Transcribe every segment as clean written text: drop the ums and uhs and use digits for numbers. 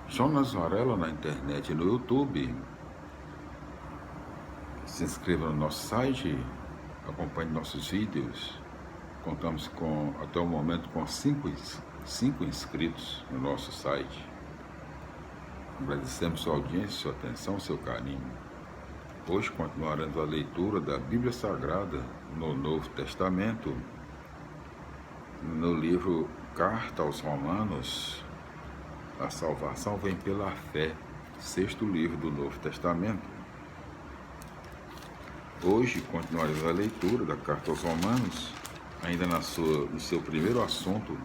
Jonas Varela na internet e no YouTube. Se inscreva no nosso site, acompanhe nossos vídeos. Contamos até o momento com cinco inscritos no nosso site. Agradecemos sua audiência, sua atenção, seu carinho. Hoje continuaremos a leitura da Bíblia Sagrada no Novo Testamento, no livro Carta aos Romanos. A salvação vem pela fé, sexto livro do Novo Testamento. Hoje continuaremos a leitura da Carta aos Romanos, ainda no seu primeiro assunto.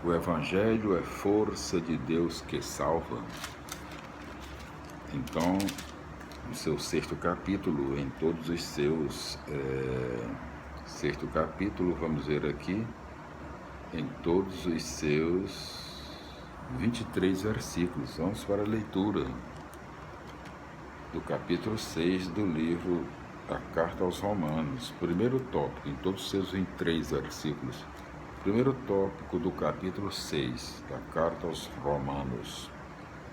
O Evangelho é força de Deus que salva. Então, no seu sexto capítulo, em todos os seus sexto capítulo, vamos ver aqui, em todos os seus 23 versículos. Vamos para a leitura do capítulo 6 do livro da Carta aos Romanos. Primeiro tópico, em todos os seus 23 versículos. Primeiro tópico do capítulo 6 da Carta aos Romanos.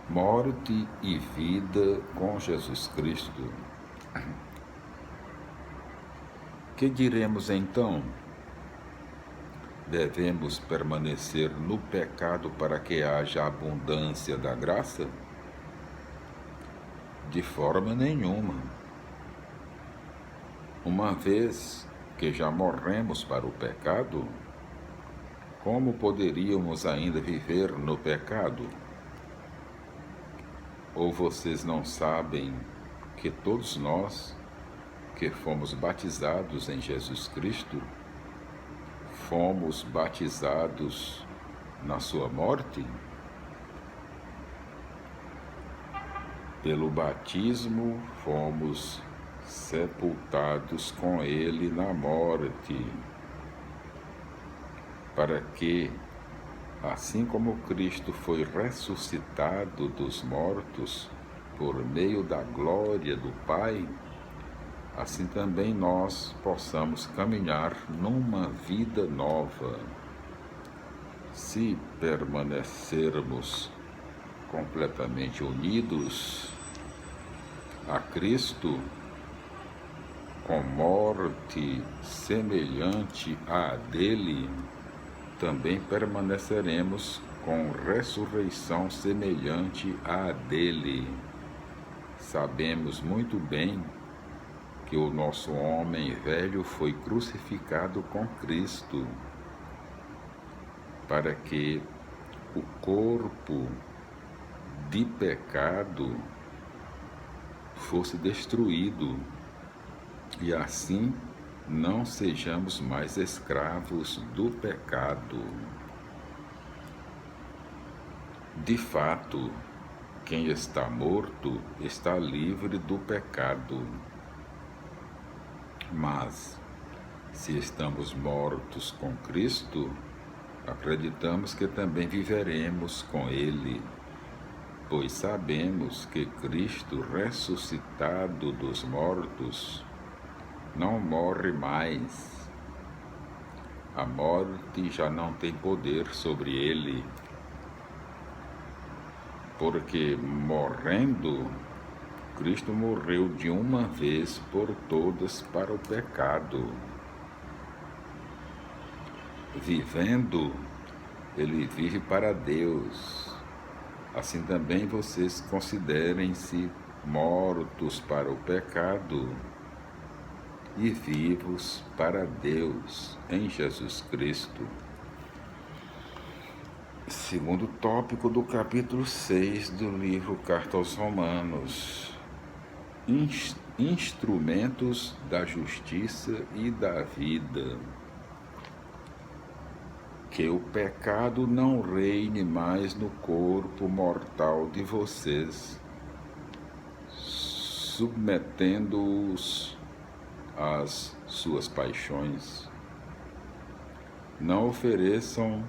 Morte e vida com Jesus Cristo. Que diremos então? Devemos permanecer no pecado para que haja abundância da graça? De forma nenhuma. Uma vez que já morremos para o pecado, como poderíamos ainda viver no pecado? Ou vocês não sabem que todos nós que fomos batizados em Jesus Cristo, fomos batizados na sua morte? Pelo batismo fomos sepultados com ele na morte, para que, assim como Cristo foi ressuscitado dos mortos por meio da glória do Pai, assim também nós possamos caminhar numa vida nova. Se permanecermos completamente unidos a Cristo, com morte semelhante à dele, também permaneceremos com ressurreição semelhante à dele. Sabemos muito bem que o nosso homem velho foi crucificado com Cristo, para que o corpo de pecado fosse destruído e assim não sejamos mais escravos do pecado. De fato, quem está morto está livre do pecado. Mas, se estamos mortos com Cristo, acreditamos que também viveremos com Ele, pois sabemos que Cristo, ressuscitado dos mortos, não morre mais. A morte já não tem poder sobre ele, porque morrendo, Cristo morreu de uma vez por todas para o pecado. Vivendo, ele vive para Deus. Assim também vocês considerem-se mortos para o pecado e vivos para Deus em Jesus Cristo. Segundo tópico do capítulo 6 do livro Carta aos Romanos. Instrumentos da justiça e da vida. Que o pecado não reine mais no corpo mortal de vocês, submetendo-os às suas paixões. Não ofereçam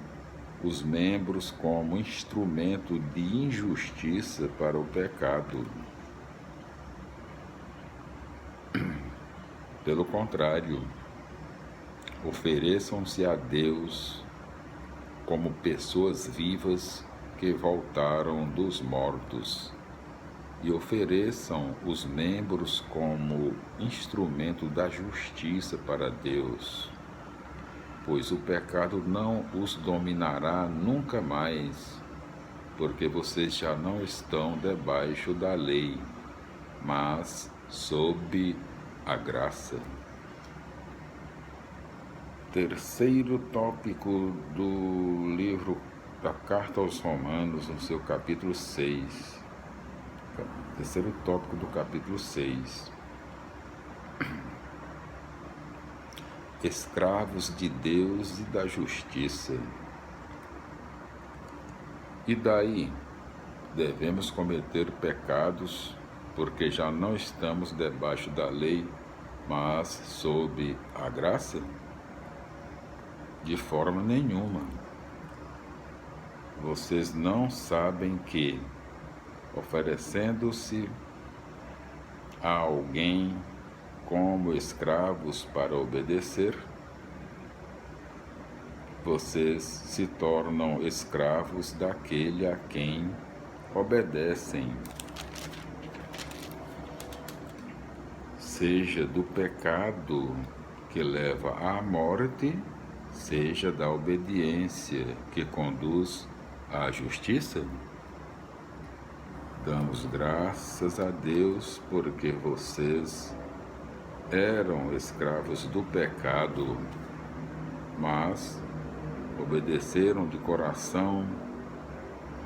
os membros como instrumento de injustiça para o pecado. Pelo contrário, ofereçam-se a Deus como pessoas vivas que voltaram dos mortos, e ofereçam os membros como instrumento da justiça para Deus, pois o pecado não os dominará nunca mais, porque vocês já não estão debaixo da lei, mas sob a graça. Terceiro tópico do livro da Carta aos Romanos, no seu capítulo 6. Terceiro tópico do capítulo 6. Escravos de Deus e da justiça. E daí? Devemos cometer pecados, porque já não estamos debaixo da lei, mas sob a graça? De forma nenhuma. Vocês não sabem que, oferecendo-se a alguém como escravos para obedecer, vocês se tornam escravos daquele a quem obedecem, seja do pecado que leva à morte, seja da obediência que conduz à justiça. Damos graças a Deus porque vocês eram escravos do pecado, mas obedeceram de coração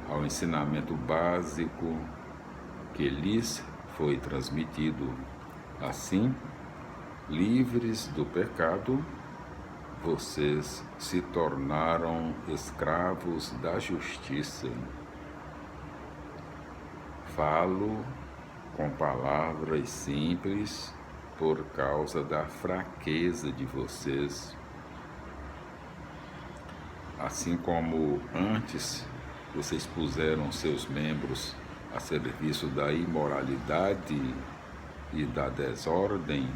ao ensinamento básico que lhes foi transmitido. Assim, livres do pecado, vocês se tornaram escravos da justiça. Falo com palavras simples por causa da fraqueza de vocês. Assim como antes vocês puseram seus membros a serviço da imoralidade e da desordem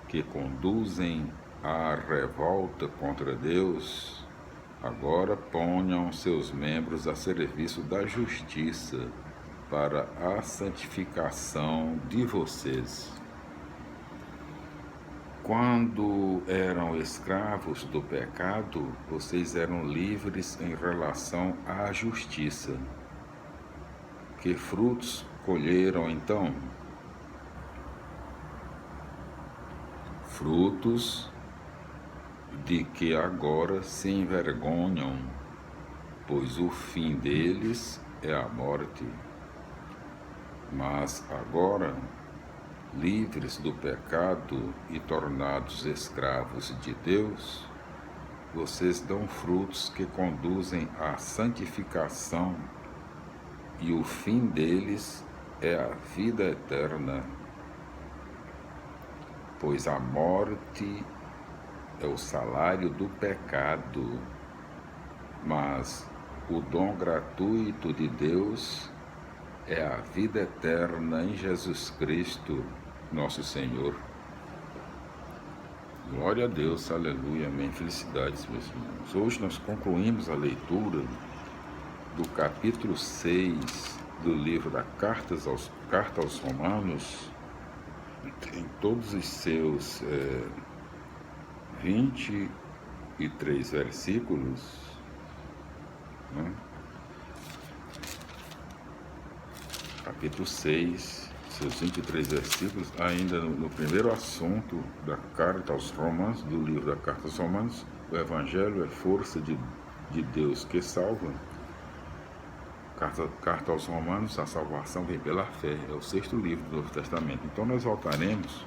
que conduzem à revolta contra Deus, agora ponham seus membros a serviço da justiça para a santificação de vocês. Quando eram escravos do pecado, vocês eram livres em relação à justiça. Que frutos colheram então? Frutos de que agora se envergonham, pois o fim deles é a morte. Mas agora, livres do pecado e tornados escravos de Deus, vocês dão frutos que conduzem à santificação, e o fim deles é a vida eterna. Pois a morte é o salário do pecado, mas o dom gratuito de Deus é a vida eterna em Jesus Cristo, nosso Senhor. Glória a Deus, aleluia, amém. Felicidades, meus irmãos. Hoje nós concluímos a leitura do capítulo 6 do livro da Carta aos Romanos, em todos os seus 23 versículos, né? Capítulo 6, seus 23 versículos, ainda no primeiro assunto da Carta aos Romanos, do livro da Carta aos Romanos, o Evangelho é força de Deus que salva. Carta aos Romanos, a salvação vem pela fé, é o 6º livro do Novo Testamento. Então nós voltaremos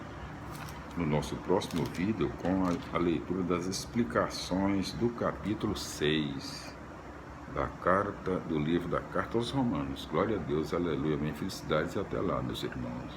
no nosso próximo vídeo com a leitura das explicações do capítulo 6 do livro da Carta aos Romanos. Glória a Deus, aleluia, minha felicidades e até lá, meus irmãos.